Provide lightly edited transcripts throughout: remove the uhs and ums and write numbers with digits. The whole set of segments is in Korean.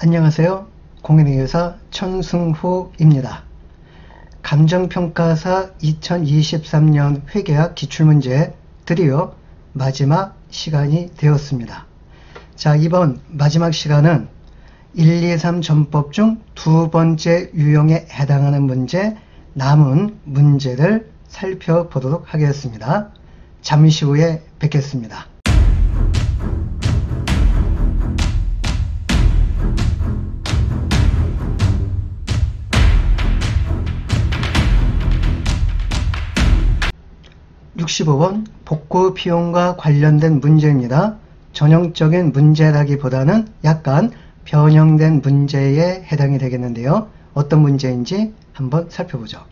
안녕하세요. 공인회계사 천승호입니다. 감정평가사 2023년 회계학 기출문제 드디어 마지막 시간이 되었습니다. 자, 이번 마지막 시간은 1, 2, 3 전법 중 두 번째 유형에 해당하는 문제, 남은 문제를 살펴보도록 하겠습니다. 잠시 후에 뵙겠습니다. (65번) 복구 비용과 관련된 문제입니다. 전형적인 문제라기보다는 약간 변형된 문제에 해당이 되겠는데요. 어떤 문제인지 한번 살펴보죠.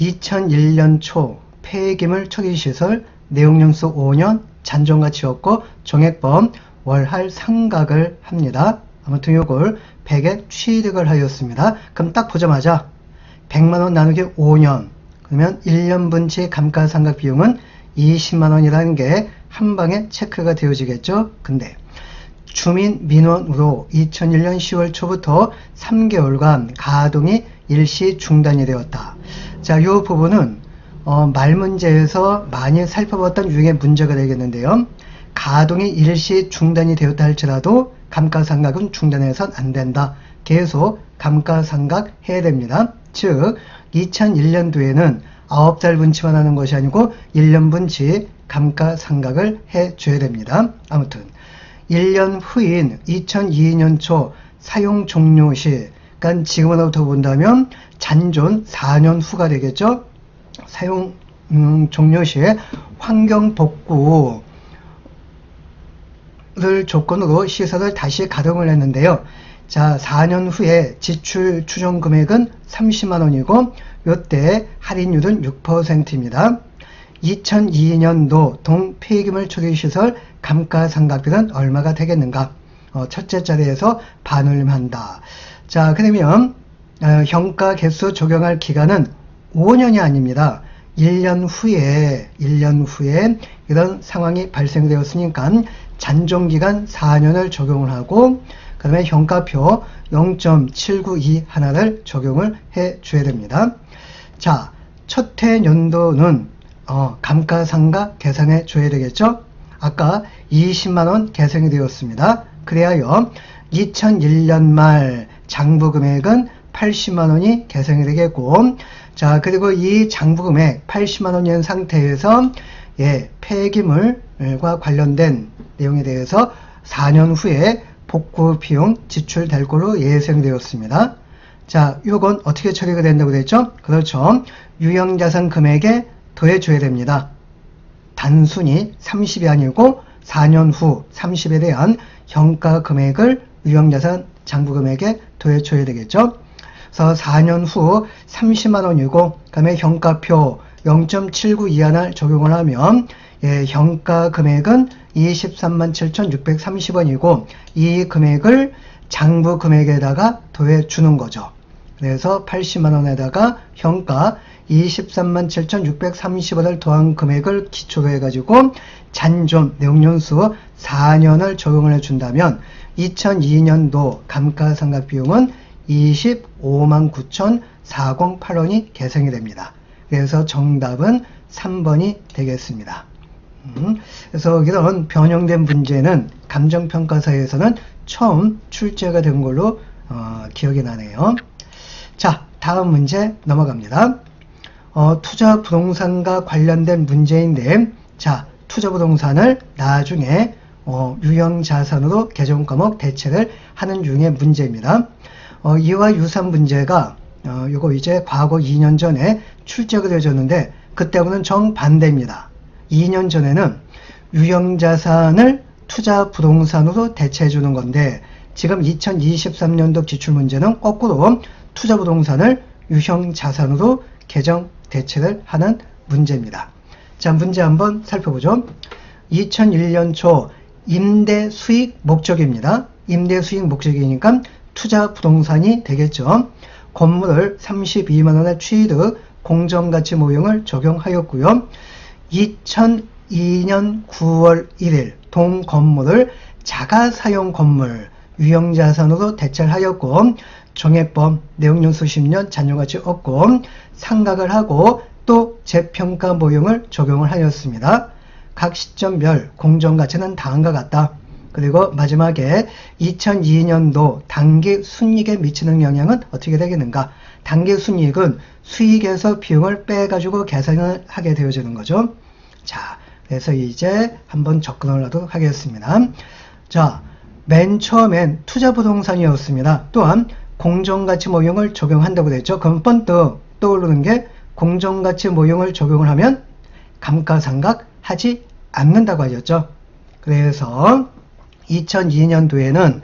2001년 초 폐기물 처리시설 내용연수 5년 잔존가치 없고 정액범 월할 상각을 합니다. 아무튼 요걸 100에 취득을 하였습니다. 그럼 딱 보자마자 100만원 나누기 5년 그러면 1년분치 감가상각 비용은 20만원이라는 게 한방에 체크가 되어지겠죠. 근데 주민 민원으로 2001년 10월 초부터 3개월간 가동이 일시 중단이 되었다. 자, 이 부분은 말 문제에서 많이 살펴봤던 유형의 문제가 되겠는데요. 가동이 일시 중단이 되었다 할지라도 감가상각은 중단해서는 안 된다. 계속 감가상각 해야 됩니다. 즉 2001년도에는 9달 분치만 하는 것이 아니고 1년 분치 감가상각을 해줘야 됩니다. 아무튼 1년 후인 2002년 초 사용 종료 시, 그러니까 지금으로부터 본다면 잔존 4년 후가 되겠죠. 사용 종료 시에 환경 복구를 조건으로 시설을 다시 가동을 했는데요. 자, 4년 후에 지출 추정 금액은 30만원이고 요때 할인율은 6%입니다. 2002년도 동폐기물 처리시설 감가상각비는 얼마가 되겠는가? 첫째 자리에서 반올림한다. 자, 그러면 형가 개수 적용할 기간은 5년이 아닙니다. 1년 후에 이런 상황이 발생되었으니까 잔존기간 4년을 적용을 하고 그 다음에 형가표 0.792 하나를 적용을 해 줘야 됩니다. 자, 첫 해 연도는 감가상각 계산해 줘야 되겠죠. 아까 20만원 계산이 되었습니다. 그래야 2001년 말 장부금액은 80만원이 계산이 되겠고, 자, 그리고 이 장부금액 80만원인 상태에서 폐기물과 관련된 내용에 대해서 4년 후에 복구 비용 지출될 걸로 예상되었습니다. 자, 요건 어떻게 처리가 된다고 그랬죠? 그렇죠. 유형자산 금액에 더해줘야 됩니다. 단순히 30이 아니고 4년 후 30에 대한 형가 금액을 유형자산 장부금액에 더해줘야 되겠죠. 그래서 4년 후 30만원이고 그 다음에 형가표 0.792 하나 적용을 하면 형가 금액은 237,630원이고 이 금액을 장부 금액에다가 더해주는 거죠. 그래서 80만원에다가 형가 237,630원을 더한 금액을 기초로 해가지고 잔존 내용연수 4년을 적용을 해준다면 2002년도 감가상각 비용은 259,408원이 계산이 됩니다. 그래서 정답은 3번이 되겠습니다. 그래서 이런 변형된 문제는 감정평가사에서는 처음 출제가 된 걸로 기억이 나네요. 자, 다음 문제 넘어갑니다. 투자 부동산과 관련된 문제인데, 자, 투자 부동산을 나중에 유형 자산으로 개정 과목 대체를 하는 중의 문제입니다. 이와 유사한 문제가 요거 이제 과거 2년 전에 출제가 되어졌는데 그때하고는 정반대입니다. 2년 전에는 유형 자산을 투자 부동산으로 대체해 주는 건데 지금 2023년도 기출 문제는 거꾸로 투자 부동산을 유형 자산으로 개정 대체를 하는 문제입니다. 자, 문제 한번 살펴보죠. 2001년 초 임대 수익 목적입니다. 임대 수익 목적이니까 투자 부동산이 되겠죠. 건물을 32만원의 취득 공정가치 모형을 적용하였고요. 2002년 9월 1일 동 건물을 자가사용 건물 유형자산으로 대체를 하였고 종액법 내용연수 10년 잔존가치 없고 상각을 하고 또 재평가 모형을 적용을 하였습니다. 각 시점별 공정가치는 다음과 같다. 그리고 마지막에 2002년도 당기순이익에 미치는 영향은 어떻게 되겠는가? 당기순이익은 수익에서 비용을 빼가지고 계산을 하게 되어지는 거죠. 자, 그래서 이제 한번 접근을 하도록 하겠습니다. 자, 맨 처음엔 투자부동산이었습니다. 또한 공정가치 모형을 적용한다고 했죠. 그럼 번뜩 떠오르는 게 공정가치 모형을 적용을 하면 감가상각 하지 않는다고 하셨죠. 그래서 2002년도에는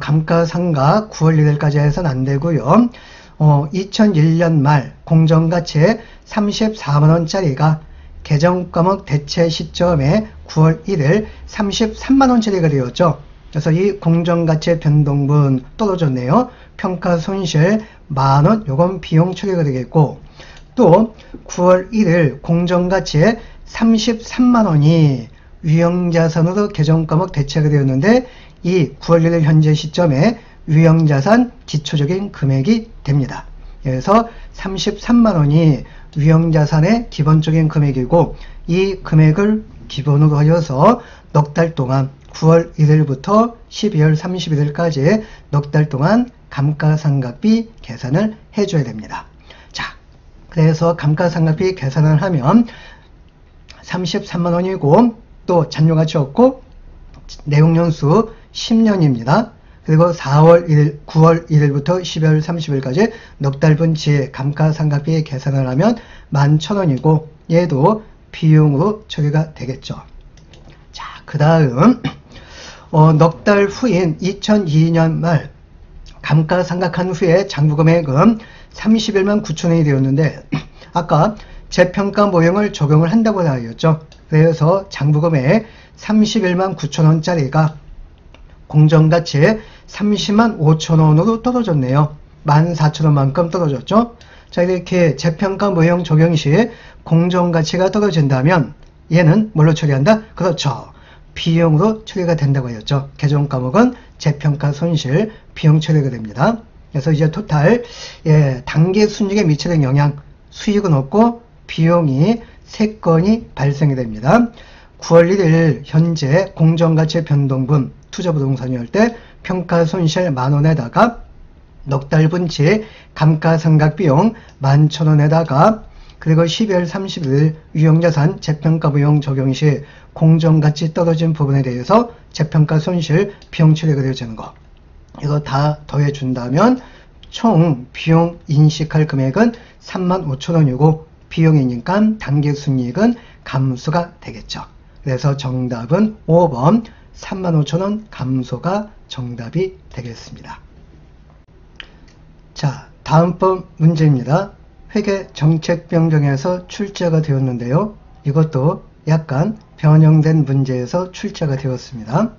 감가상각 9월 1일까지 해서는 안 되고요. 2001년 말 공정가치 34만원짜리가 개정과목 대체 시점에 9월 1일 33만원짜리가 되었죠. 그래서 이 공정가치의 변동분 떨어졌네요. 평가손실 만원, 요건 비용 처리가 되겠고, 또 9월 1일 공정가치의 33만원이 유형자산으로 개정과목 대체가 되었는데 이 9월 1일 현재 시점에 유형자산 기초적인 금액이 됩니다. 그래서 33만원이 유형자산의 기본적인 금액이고 이 금액을 기본으로 하여서 넉 달 동안 9월 1일부터 12월 31일까지 넉 달 동안 감가상각비 계산을 해줘야 됩니다. 자, 그래서 감가상각비 계산을 하면 33만원이고 또 잔존가치 없고 내용연수 10년입니다. 그리고 9월 1일부터 12월 30일까지 넉 달 분치 감가상각비 계산을 하면 11,000원이고 얘도 비용으로 처리가 되겠죠. 자, 그 다음 넉 달 후인 2002년 말 감가상각한 후에 장부금액은 31만 9천원이 되었는데 아까 재평가 모형을 적용을 한다고 하였죠. 그래서 장부금액 31만 9천원짜리가 공정가치 30만 5천원으로 떨어졌네요. 14,000원만큼 떨어졌죠. 자, 이렇게 재평가 모형 적용 시 공정가치가 떨어진다면 얘는 뭘로 처리한다? 그렇죠. 비용으로 처리가 된다고 하였죠. 개정과목은 재평가 손실, 비용 처리가 됩니다. 그래서 이제 토탈 당기순이익에 미치는 영향, 수익은 없고 비용이 3건이 발생이 됩니다. 9월 1일 현재 공정가치 변동분 투자부동산이올 때 평가손실 만원에다가 넉 달 분치 감가상각비용 11,000원에다가 그리고 12월 30일 유형자산 재평가 모형 적용 시 공정가치 떨어진 부분에 대해서 재평가 손실 비용 처리가 되어지는 거, 이거 다 더해준다면 총 비용 인식할 금액은 35,000원이고 비용이니까 당기순이익은 감소가 되겠죠. 그래서 정답은 5번 35,000원 감소가 정답이 되겠습니다. 자, 다음번 문제입니다. 회계 정책 변경에서 출제가 되었는데요. 이것도 약간 변형된 문제에서 출제가 되었습니다.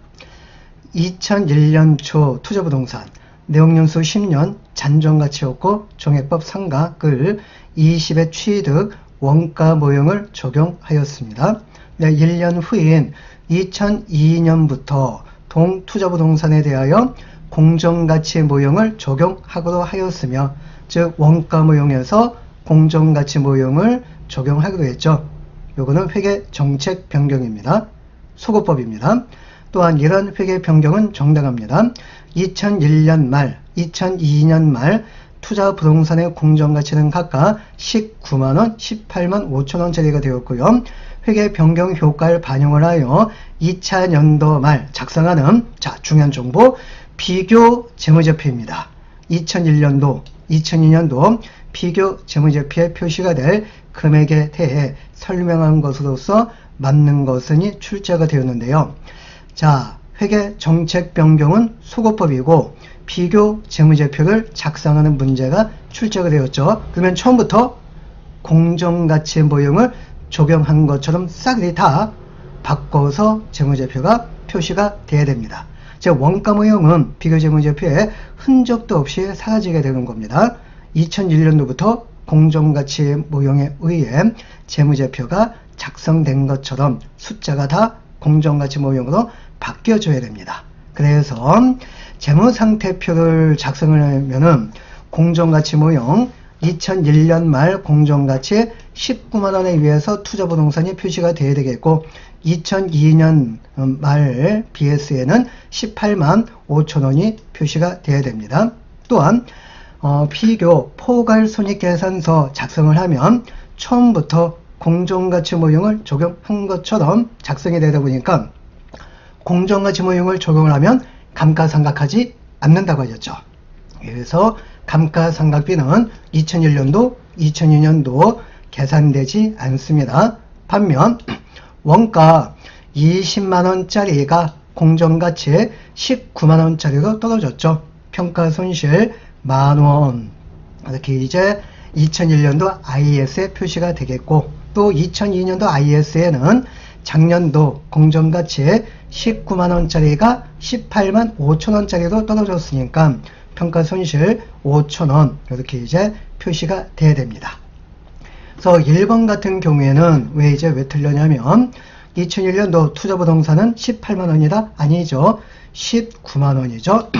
2001년 초 투자부동산 내용연수 10년 잔존가치 없고 종액법 상각을 20의 취득 원가 모형을 적용하였습니다. 1년 후인 2002년부터 동투자부동산에 대하여 공정가치 모형을 적용하고도 하였으며, 즉 원가 모형에서 공정가치 모형을 적용하기도 했죠. 요거는 회계 정책 변경입니다. 소거법입니다. 또한 이런 회계 변경은 정당합니다. 2001년 말, 2002년 말 투자 부동산의 공정가치는 각각 19만원, 18만 5천원짜리가 되었고요. 회계 변경 효과를 반영을 하여 2차 년도 말 작성하는 중요한 정보 비교 재무제표입니다. 2001년도, 2002년도 비교 재무제표에 표시가 될 금액에 대해 설명한 것으로서 맞는 것은이 출제가 되었는데요. 자, 회계 정책 변경은 소거법이고 비교 재무제표를 작성하는 문제가 출제가 되었죠. 그러면 처음부터 공정가치 모형을 적용한 것처럼 싹이 다 바꿔서 재무제표가 표시가 돼야 됩니다. 즉 원가 모형은 비교 재무제표에 흔적도 없이 사라지게 되는 겁니다. 2001년도부터 공정가치 모형에 의해 재무제표가 작성된 것처럼 숫자가 다 공정가치 모형으로 바뀌어줘야 됩니다. 그래서 재무상태표를 작성을 하면은 공정가치 모형 2001년 말 공정가치 19만원에 의해서 투자부동산이 표시가 되어야 되겠고 2002년 말 BS에는 18만 5천원이 표시가 되어야 됩니다. 또한 비교 포괄손익계산서 작성을 하면 처음부터 공정가치 모형을 적용한 것처럼 작성이 되다 보니까 공정가치 모형을 적용을 하면 감가상각하지 않는다고 하셨죠. 그래서 감가상각비는 2001년도, 2002년도 계산되지 않습니다. 반면 원가 20만원짜리가 공정가치 19만원짜리로 떨어졌죠. 평가손실 만원. 이렇게 이제 2001년도 IS에 표시가 되겠고 또 2002년도 IS에는 작년도 공정가치 19만원짜리가 18만 5천원짜리로 떨어졌으니까 평가손실 5천원 이렇게 이제 표시가 돼야 됩니다. 그래서 1번 같은 경우에는 왜 틀렸냐면 2001년도 투자부동산은 18만원이다? 아니죠. 19만원이죠.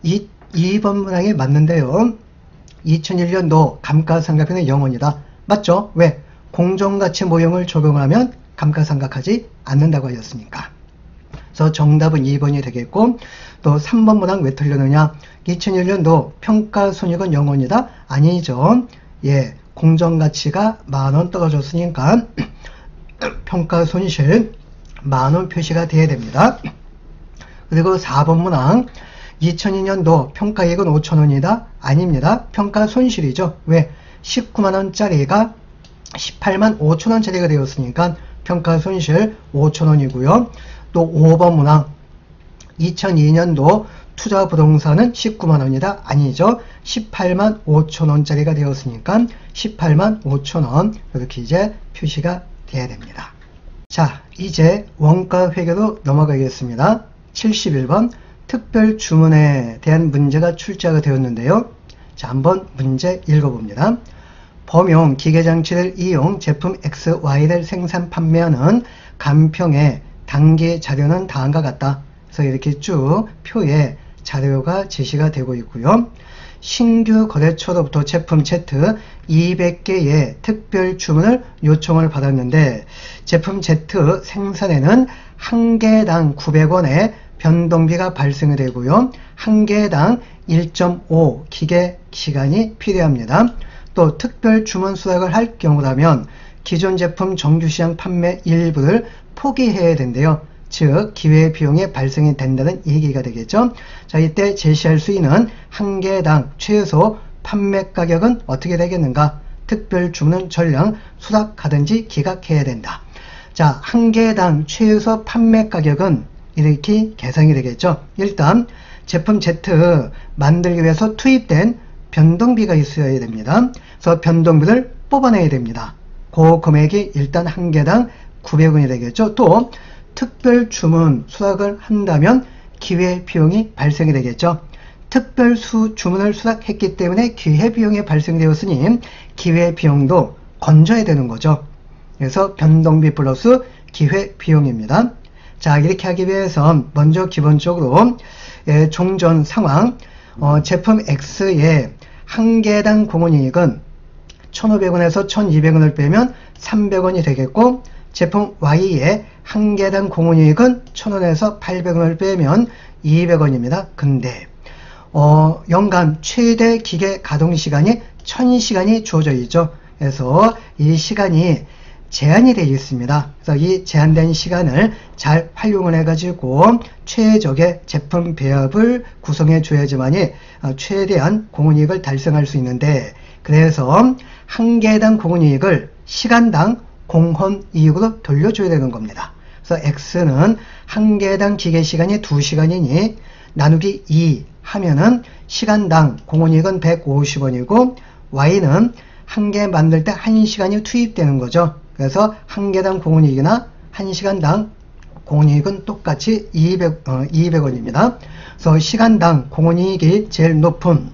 2번 문항이 맞는데요. 2001년도 감가상각비는 0원이다. 맞죠? 왜? 공정가치 모형을 적용하면 감가상각하지 않는다고 하였으니까. 그래서 정답은 2번이 되겠고 또 3번 문항 왜 틀렸느냐? 2001년도 평가손익은 0원이다? 아니죠. 예, 공정가치가 만원 떨어졌으니까 평가손실 만원 표시가 돼야 됩니다. 그리고 4번 문항 2002년도 평가이익은 5천원이다? 아닙니다. 평가손실이죠. 왜? 19만원짜리가 18만 5천원짜리가 되었으니까 평가손실 5천원이고요. 또 5번 문항 2002년도 투자부동산은 19만원이다? 아니죠. 18만 5천원짜리가 되었으니까 18만 5천원 이렇게 이제 표시가 돼야 됩니다. 자, 이제 원가회계로 넘어가겠습니다. 71번 특별 주문에 대한 문제가 출제가 되었는데요. 자, 한번 문제 읽어봅니다. 범용 기계장치를 이용 제품 X, Y를 생산 판매하는 간평의 단기 자료는 다음과 같다. 그래서 이렇게 쭉 표에 자료가 제시가 되고 있고요. 신규 거래처로부터 제품 Z 200개의 특별 주문을 요청을 받았는데 제품 Z 생산에는 한 개당 900원의 변동비가 발생이 되고요. 한 개당 1.5 기계 시간이 필요합니다. 또 특별 주문 수락을 할 경우라면 기존 제품 정규시장 판매 일부를 포기해야 된대요. 즉 기회비용이 발생이 된다는 얘기가 되겠죠. 자, 이때 제시할 수 있는 한 개당 최소 판매 가격은 어떻게 되겠는가? 특별 주문은 전량 수락하든지 기각해야 된다. 자, 한 개당 최소 판매 가격은 이렇게 계산이 되겠죠. 일단 제품 Z 만들기 위해서 투입된 변동비가 있어야 됩니다. 그래서 변동비를 뽑아내야 됩니다. 그 금액이 일단 한 개당 900원이 되겠죠. 또 특별 주문 수락을 한다면 기회비용이 발생이 되겠죠. 특별 주문을 수락했기 때문에 기회비용이 발생되었으니 기회비용도 건져야 되는 거죠. 그래서 변동비 플러스 기회비용입니다. 자, 이렇게 하기 위해서 먼저 기본적으로 종전 상황 제품 X의 한 개당 공헌이익은 1,500원에서 1,200원을 빼면 300원이 되겠고 제품 Y의 한 개당 공헌이익은 1,000원에서 800원을 빼면 200원입니다. 근데 연간 최대 기계 가동시간이 1000시간이 주어져 있죠. 그래서 이 시간이 제한이 되어 있습니다. 그래서 이 제한된 시간을 잘 활용을 해가지고 최적의 제품 배합을 구성해 줘야지만이 최대한 공헌이익을 달성할 수 있는데 그래서 한 개당 공헌이익을 시간당 공헌이익으로 돌려줘야 되는 겁니다. 그래서 X는 한 개당 기계시간이 2시간이니 나누기 2 하면은 시간당 공헌이익은 150원이고 Y는 한 개 만들 때 1시간이 투입되는 거죠. 그래서 한 개당 공헌이익이나 1시간당 공헌이익은 똑같이 200원입니다. 그래서 시간당 공헌이익이 제일 높은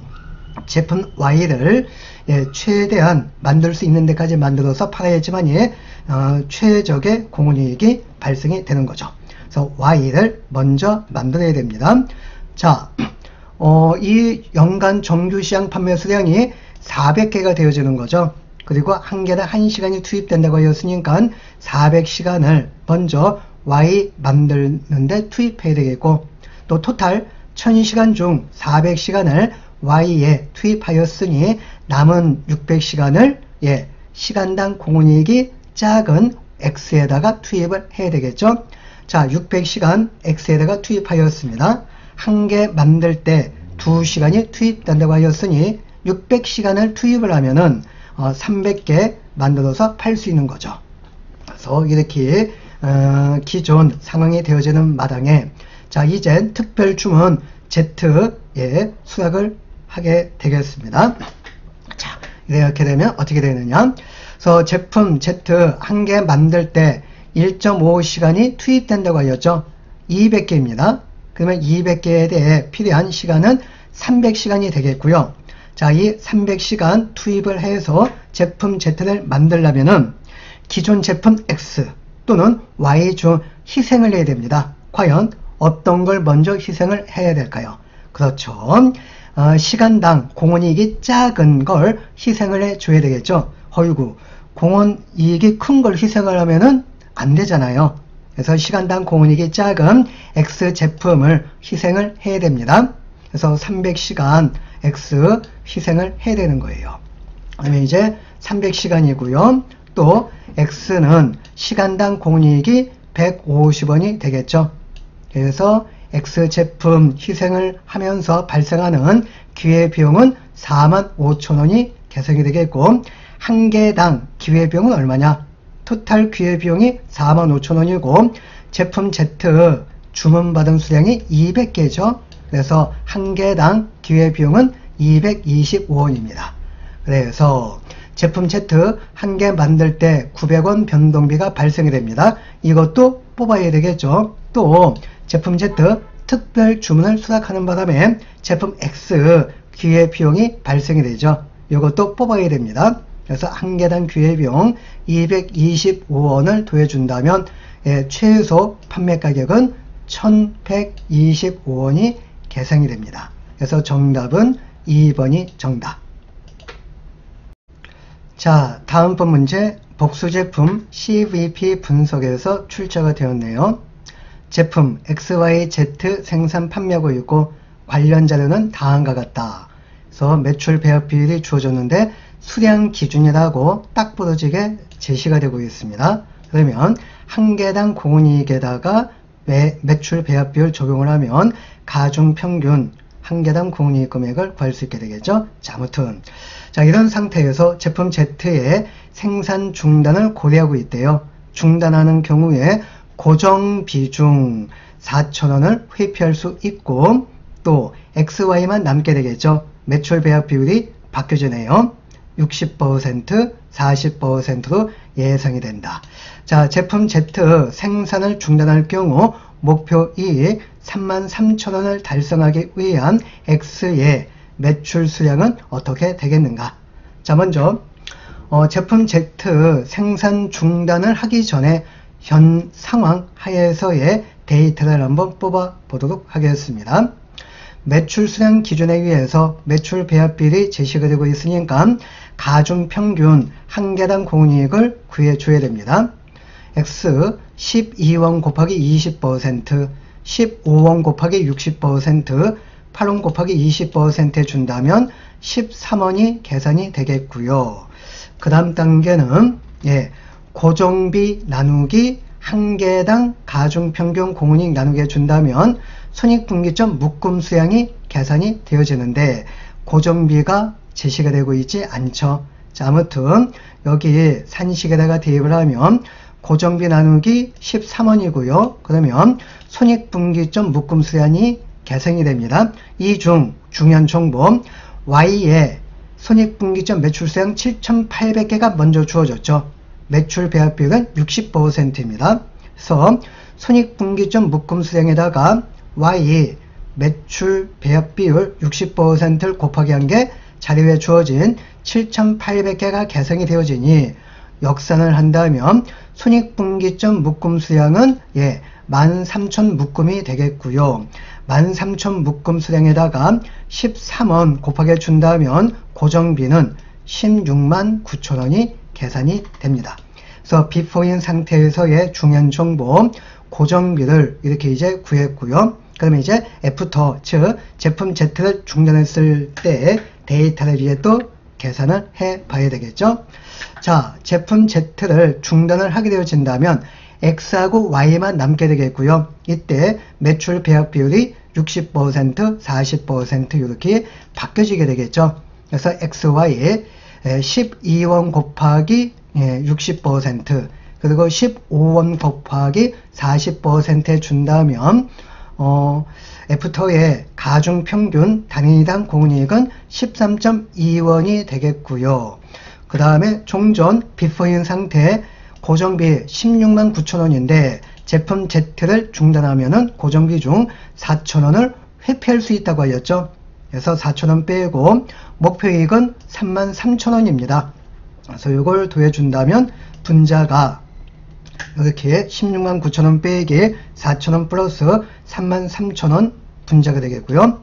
제품 Y를 최대한 만들 수 있는 데까지 만들어서 팔아야지만 최적의 공헌이익이 발생이 되는 거죠. 그래서 Y를 먼저 만들어야 됩니다. 자, 이 연간 정규 시장 판매 수량이 400개가 되어지는 거죠. 그리고 한 개당 1시간이 투입된다고 하였으니까 400시간을 먼저 Y 만드는데 투입해야 되겠고, 또 토탈 1000시간 중 400시간을 Y에 투입하였으니 남은 600시간을 시간당 공헌이익이 작은 X에다가 투입을 해야 되겠죠. 자, 600시간 X에다가 투입하였습니다. 한 개 만들 때 2시간이 투입된다고 하였으니 600시간을 투입을 하면은 300개 만들어서 팔 수 있는 거죠. 그래서 이렇게 기존 상황이 되어지는 마당에, 자, 이제 특별 주문 Z에 수락을 하게 되겠습니다. 자, 이렇게 되면 어떻게 되느냐? 그래서 제품 Z 한 개 만들 때 1.5시간이 투입된다고 하였죠. 200개입니다. 그러면 200개에 대해 필요한 시간은 300시간이 되겠고요. 자, 이 300시간 투입을 해서 제품 Z를 만들려면은 기존 제품 X 또는 Y 중 희생을 해야 됩니다. 과연 어떤 걸 먼저 희생을 해야 될까요? 그렇죠. 시간당 공헌이익이 작은 걸 희생을 해줘야 되겠죠. 어이구, 공헌이익이 큰 걸 희생을 하면은 안 되잖아요. 그래서 시간당 공헌이익이 작은 X 제품을 희생을 해야 됩니다. 그래서 300시간 X 희생을 해야 되는 거예요. 그러면 이제 300시간이고요. 또 X는 시간당 공헌이익이 150원이 되겠죠. 그래서 X 제품 희생을 하면서 발생하는 기회비용은 45,000원이 계산이 되겠고, 한 개당 기회비용은 얼마냐? 토탈 기회비용이 45,000원이고 제품 Z 주문받은 수량이 200개죠. 그래서 한 개당 기회비용은 225원입니다. 그래서 제품 Z 한 개 만들 때 900원 변동비가 발생이 됩니다. 이것도 뽑아야 되겠죠. 또 제품 Z 특별 주문을 수락하는 바람에 제품 X 기회비용이 발생이 되죠. 이것도 뽑아야 됩니다. 그래서 한 개당 기회비용 225원을 더해준다면 최소 판매 가격은 1125원이 계산이 됩니다. 그래서 정답은 2번이 정답. 자, 다음번 문제 복수제품 CVP 분석에서 출제가 되었네요. 제품 XYZ 생산 판매하고 있고 관련 자료는 다음과 같다. 그래서 매출 배합 비율이 주어졌는데 수량 기준이라고 딱 부러지게 제시가 되고 있습니다. 그러면 한 개당 공헌이익에다가 매출 배합 비율 적용을 하면 가중 평균 한 개당 공헌이익 금액을 구할 수 있게 되겠죠. 자, 아무튼 자, 이런 상태에서 제품 Z의 생산 중단을 고려하고 있대요. 중단하는 경우에 고정 비중 4,000원을 회피할 수 있고 또 XY만 남게 되겠죠. 매출 배합 비율이 바뀌어지네요. 60%, 40%로 예상이 된다. 자, 제품 Z 생산을 중단할 경우 목표 이익 33,000원을 달성하기 위한 X의 매출 수량은 어떻게 되겠는가? 자, 먼저 제품 Z 생산 중단을 하기 전에 현 상황 하에서의 데이터를 한번 뽑아 보도록 하겠습니다. 매출 수량 기준에 의해서 매출 배합 비율이 제시가 되고 있으니까 가중 평균 한 개당 공헌이익을 구해줘야 됩니다. X 12원 곱하기 20%, 15원 곱하기 60%, 8원 곱하기 20% 준다면 13원이 계산이 되겠고요. 그 다음 단계는 고정비 나누기 한 개당 가중평균 공헌이익 나누기 준다면 손익분기점 묶음 수량이 계산이 되어지는데 고정비가 제시가 되고 있지 않죠. 자, 아무튼 여기 산식에다가 대입을 하면 고정비 나누기 13원이고요. 그러면 손익분기점 묶음 수량이 계산이 됩니다. 이 중 중요한 정보 Y의 손익분기점 매출수량 7,800개가 먼저 주어졌죠. 매출 배합 비율은 60%입니다. 그래서 손익분기점 묶음 수량에다가 Y 매출 배합 비율 60%를 곱하기 한 게 자료에 주어진 7,800개가 계산이 되어지니 역산을 한다면 손익분기점 묶음 수량은 13,000 묶음이 되겠고요. 13,000 묶음 수량에다가 13원 곱하기 준다면 고정비는 16만 9천원이 계산이 됩니다. 그래서 비포인 상태에서의 중요한 정보, 고정비를 이렇게 이제 구했고요. 그러면 이제 애프터, 즉 제품 Z를 중단했을 때 데이터를 이제 또 계산을 해 봐야 되겠죠. 자, 제품 Z를 중단을 하게 되어진다면 X하고 Y만 남게 되겠고요. 이때 매출 배합 비율이 60%, 40% 이렇게 바뀌어지게 되겠죠. 그래서 XY 12원 곱하기 60% 그리고 15원 곱하기 40%에 준다면 애프터의 가중평균 단위당 공인이익은 13.2원이 되겠고요. 그 다음에 종전 비포인 상태 고정비 16만 9천원인데 제품 Z를 중단하면은 고정비 중 4천원을 회피할 수 있다고 하였죠. 그래서 4천원 빼고 목표이익은 3만 3천원입니다. 그래서 이걸 더해준다면 분자가 이렇게 16만 9천원 빼기 4천원 플러스 3만 3천원 분자가 되겠고요.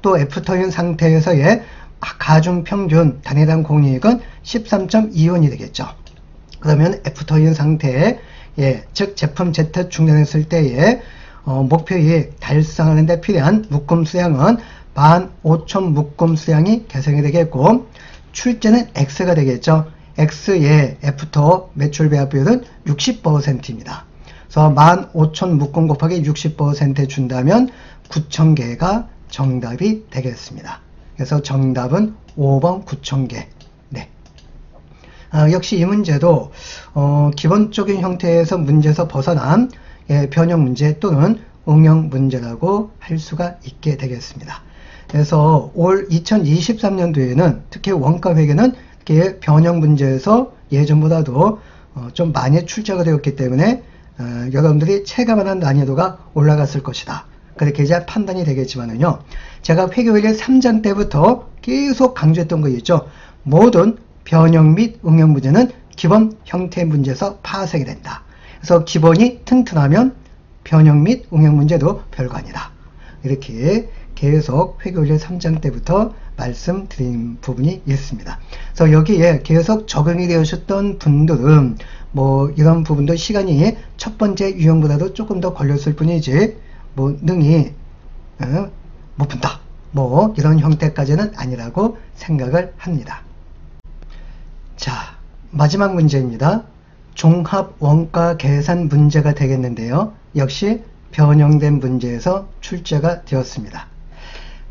또 애프터인 상태에서의 가중평균 단위당 공인이익은 13.2원이 되겠죠. 그러면 애프터인 상태에 즉 제품 Z 중단했을 때의 목표이익 달성하는 데 필요한 묶음 수량은 15,000 묶음 수량이 계산이 되겠고 출제는 X가 되겠죠. X의 애프터 매출 배합 비율은 60%입니다. 그래서 15,000 묶음 곱하기 60%에 준다면 9,000개가 정답이 되겠습니다. 그래서 정답은 5번 9,000개. 네. 역시 이 문제도 기본적인 형태에서 문제에서 벗어난 변형 문제 또는 응용 문제라고 할 수가 있게 되겠습니다. 그래서 올 2023년도에는 특히 원가 회계는 변형 문제에서 예전보다도 좀 많이 출제가 되었기 때문에 여러분들이 체감하는 난이도가 올라갔을 것이다. 그렇게 이제 판단이 되겠지만은요. 제가 회계회계 3장 때부터 계속 강조했던 거 있죠. 모든 변형 및 응용 문제는 기본 형태 문제에서 파생이 된다. 그래서 기본이 튼튼하면 변형 및 응용 문제도 별거 아니다. 이렇게 계속 회계원리 3장 때부터 말씀드린 부분이 있습니다. 그래서 여기에 계속 적용이 되셨던 분들은 뭐 이런 부분도 시간이 첫 번째 유형보다도 조금 더 걸렸을 뿐이지 뭐 능히 못 푼다. 뭐 이런 형태까지는 아니라고 생각을 합니다. 자, 마지막 문제입니다. 종합 원가 계산 문제가 되겠는데요. 역시 변형된 문제에서 출제가 되었습니다.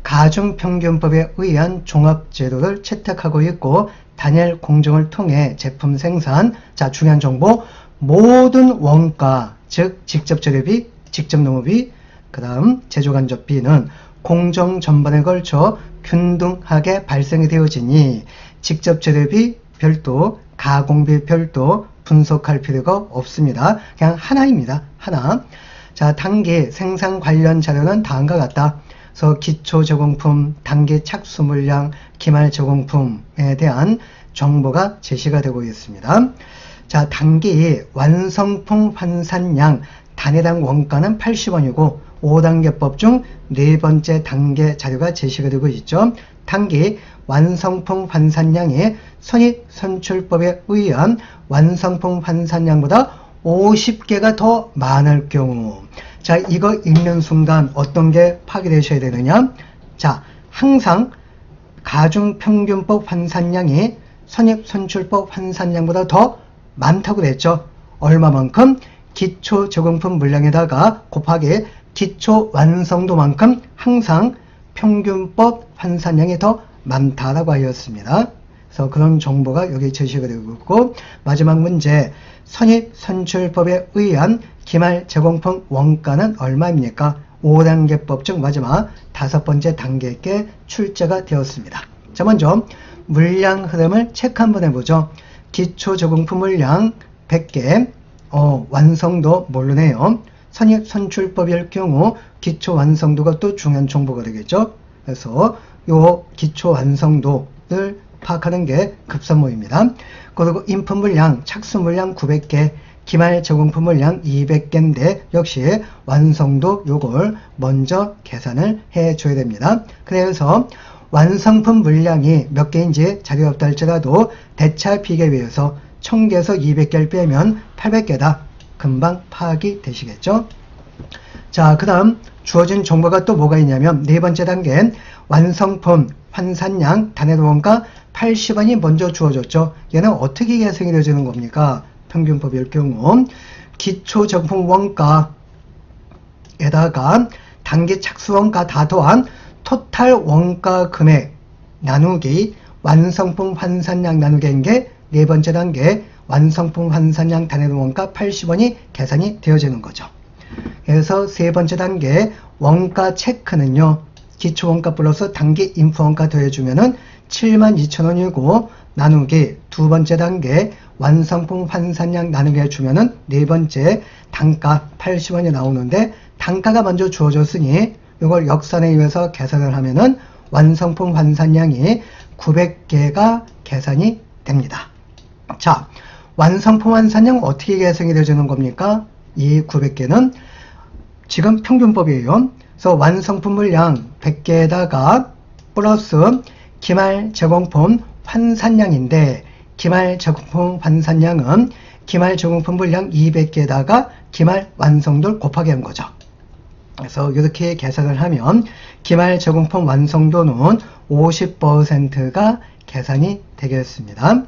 가중평균법에 의한 종합제도를 채택하고 있고 단일 공정을 통해 제품 생산, 자 중요한 정보, 모든 원가, 즉 직접 재료비, 직접 농업비, 그 다음 제조간접비는 공정 전반에 걸쳐 균등하게 발생이 되어지니 직접 재료비 별도, 가공비 별도 분석할 필요가 없습니다. 그냥 하나입니다. 하나. 자, 단기 생산 관련 자료는 다음과 같다. 그래서 기초 제공품, 단기 착수 물량, 기말 제공품에 대한 정보가 제시가 되고 있습니다. 자, 단기 완성품 환산량 단위당 원가는 80원이고 5단계법 중 네 번째 단계 자료가 제시가 되고 있죠. 단기 완성품 환산량이 선입선출법에 의한 완성품 환산량보다 50개가 더 많을 경우, 자 이거 읽는 순간 어떤 게 파악되셔야 되느냐. 자, 항상 가중평균법 환산량이 선입선출법 환산량보다 더 많다고 그랬죠. 얼마만큼? 기초 제공품 물량에다가 곱하기 기초 완성도만큼 항상 평균법 환산량이 더 많다라고 하였습니다. 그래서 그런 정보가 여기 제시가 되고 있고, 마지막 문제, 선입선출법에 의한 기말 제공품 원가는 얼마입니까? 5단계법 중 마지막 다섯 번째 단계에 출제가 되었습니다. 자, 먼저 물량 흐름을 체크 한번 해보죠. 기초 제공품 물량 100개, 완성도 모르네요. 선입선출법일 경우 기초 완성도가 또 중요한 정보가 되겠죠. 그래서 요 기초 완성도를 파악하는 게 급선무입니다. 그리고 인풋 물량, 착수 물량 900개, 기말 제공품 물량 200개인데 역시 완성도 요걸 먼저 계산을 해줘야 됩니다. 그래서 완성품 물량이 몇 개인지 자료에 없다 할지라도 대차 비교비에서 1000개에서 200개를 빼면 800개다. 금방 파악이 되시겠죠? 자, 그 다음 주어진 정보가 또 뭐가 있냐면 네 번째 단계 완성품 환산량 단위로 원가 80원이 먼저 주어졌죠. 얘는 어떻게 계산이 되어지는 겁니까? 평균법일 경우 기초정품 원가에다가 단기 착수 원가 다 더한 토탈 원가 금액 나누기 완성품 환산량 나누기인 게 네 번째 단계 완성품 환산량 단위로 원가 80원이 계산이 되어지는 거죠. 그래서 세 번째 단계 원가 체크는요. 기초원가 플러스 단기 인프원가 더해주면은 72,000원이고 나누기 두 번째 단계 완성품 환산량 나누기 해주면은 네 번째 단가 80원이 나오는데 단가가 먼저 주어졌으니 이걸 역산에 의해서 계산을 하면은 완성품 환산량이 900개가 계산이 됩니다. 자, 완성품 환산량 어떻게 계산이 되어지는 겁니까? 이 900개는 지금 평균법이에요. 그래서 완성품 물량 100개에다가 플러스 기말 제공품 환산량인데 기말 제공품 환산량은 기말 제공품 물량 200개에다가 기말 완성도를 곱하기 한 거죠. 그래서 이렇게 계산을 하면 기말 제공품 완성도는 50%가 계산이 되겠습니다.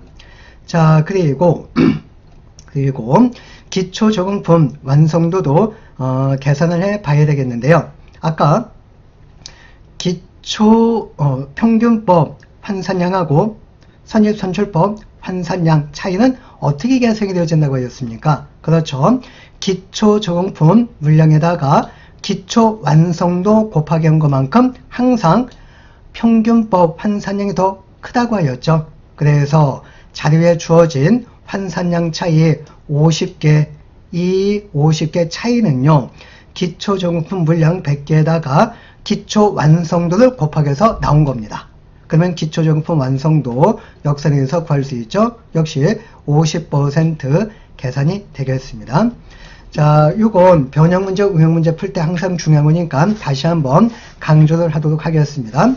자, 그리고 기초 제공품 완성도도 계산을 해 봐야 되겠는데요. 아까 기초 평균법 환산량하고 선입선출법 환산량 차이는 어떻게 계산이 되어진다고 하셨습니까? 그렇죠. 기초 제공품 물량에다가 기초 완성도 곱하기 한 것만큼 항상 평균법 환산량이 더 크다고 하였죠. 그래서 자료에 주어진 환산량 차이 50개, 이 50개 차이는요. 기초 제공품 물량 100개에다가 기초 완성도를 곱하기해서 나온 겁니다. 그러면 기초 제공품 완성도 역산에서 구할 수 있죠. 역시 50% 계산이 되겠습니다. 자, 이건 변형 문제, 응용 문제 풀 때 항상 중요한 거니까 다시 한번 강조를 하도록 하겠습니다.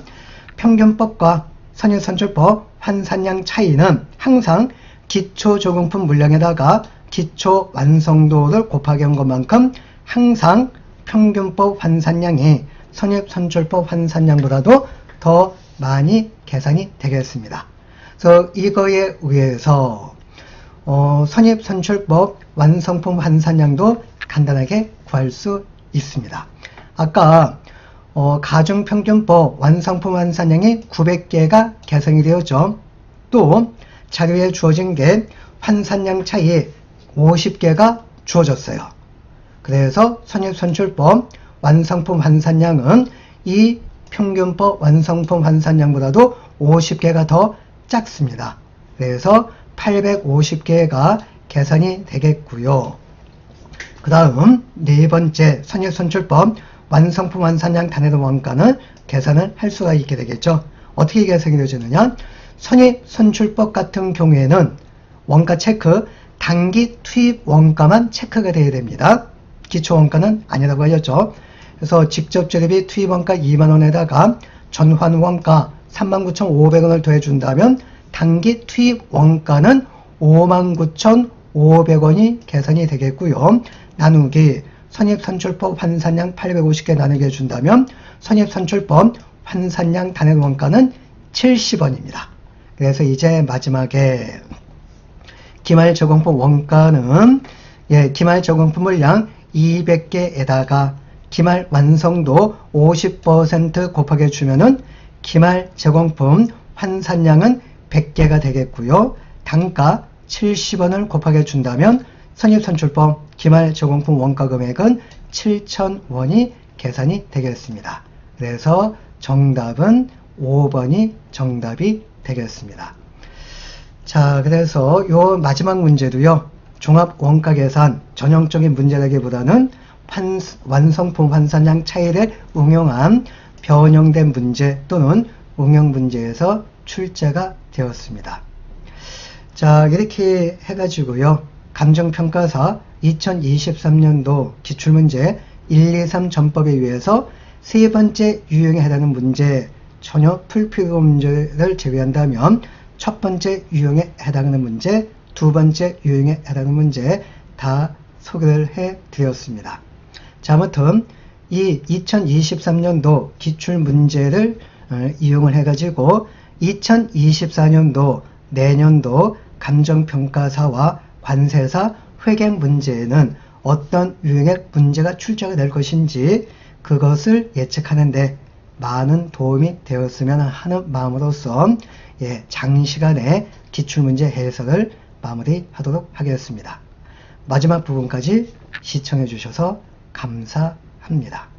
평균법과 선입선출법 환산량 차이는 항상 기초 제공품 물량에다가 기초 완성도를 곱하기 한 것만큼 항상 평균법 환산량이 선입선출법 환산량보다도 더 많이 계산이 되겠습니다. 그래서 이거에 의해서 선입선출법 완성품 환산량도 간단하게 구할 수 있습니다. 아까 가중평균법 완성품 환산량이 900개가 계산이 되었죠. 또 자료에 주어진 게 환산량 차이 50개가 주어졌어요. 그래서 선입선출법 완성품 환산량은 이 평균법 완성품 환산량보다도 50개가 더 작습니다. 그래서 850개가 계산이 되겠고요. 그 다음 네 번째 선입선출법 완성품 환산량 단위로 원가는 계산을 할 수가 있게 되겠죠. 어떻게 계산이 되어지느냐? 선입선출법 같은 경우에는 원가 체크, 단기 투입 원가만 체크가 되어야 됩니다. 기초 원가는 아니라고 하였죠. 그래서 직접 재료비 투입 원가 2만원에다가 전환 원가 39,500원을 더해준다면 단기 투입 원가는 59,500원이 계산이 되겠고요. 나누기 선입선출법 환산량 850개 나누게 해준다면 선입선출법 환산량 단위 원가는 70원입니다. 그래서 이제 마지막에 기말 제공품 원가는 기말 제공품 물량 200개에다가 기말 완성도 50% 곱하게 주면은 기말 제공품 환산량은 100개가 되겠고요. 단가 70원을 곱하게 준다면 선입선출법 기말 제공품 원가 금액은 7,000원이 계산이 되겠습니다. 그래서 정답은 5번이 정답이 되겠습니다. 자, 그래서 요 마지막 문제도요. 종합 원가 계산 전형적인 문제라기보다는 완성품 환산량 차이를 응용한 변형된 문제 또는 응용 문제에서 출제가 되었습니다. 자, 이렇게 해가지고요. 감정평가사 2023년도 기출문제 1, 2, 3 전법에 의해서 세 번째 유형에 해당하는 문제, 전혀 풀필요 문제를 제외한다면 첫 번째 유형에 해당하는 문제, 두 번째 유형에 해당하는 문제 다 소개를 해 드렸습니다. 자, 아무튼 이 2023년도 기출문제를 이용을 해가지고 2024년도 내년도 감정평가사와 관세사 회계 문제에는 어떤 유형의 문제가 출제가 될 것인지 그것을 예측하는데 많은 도움이 되었으면 하는 마음으로써 장시간의 기출문제 해석을 마무리하도록 하겠습니다. 마지막 부분까지 시청해 주셔서 감사합니다.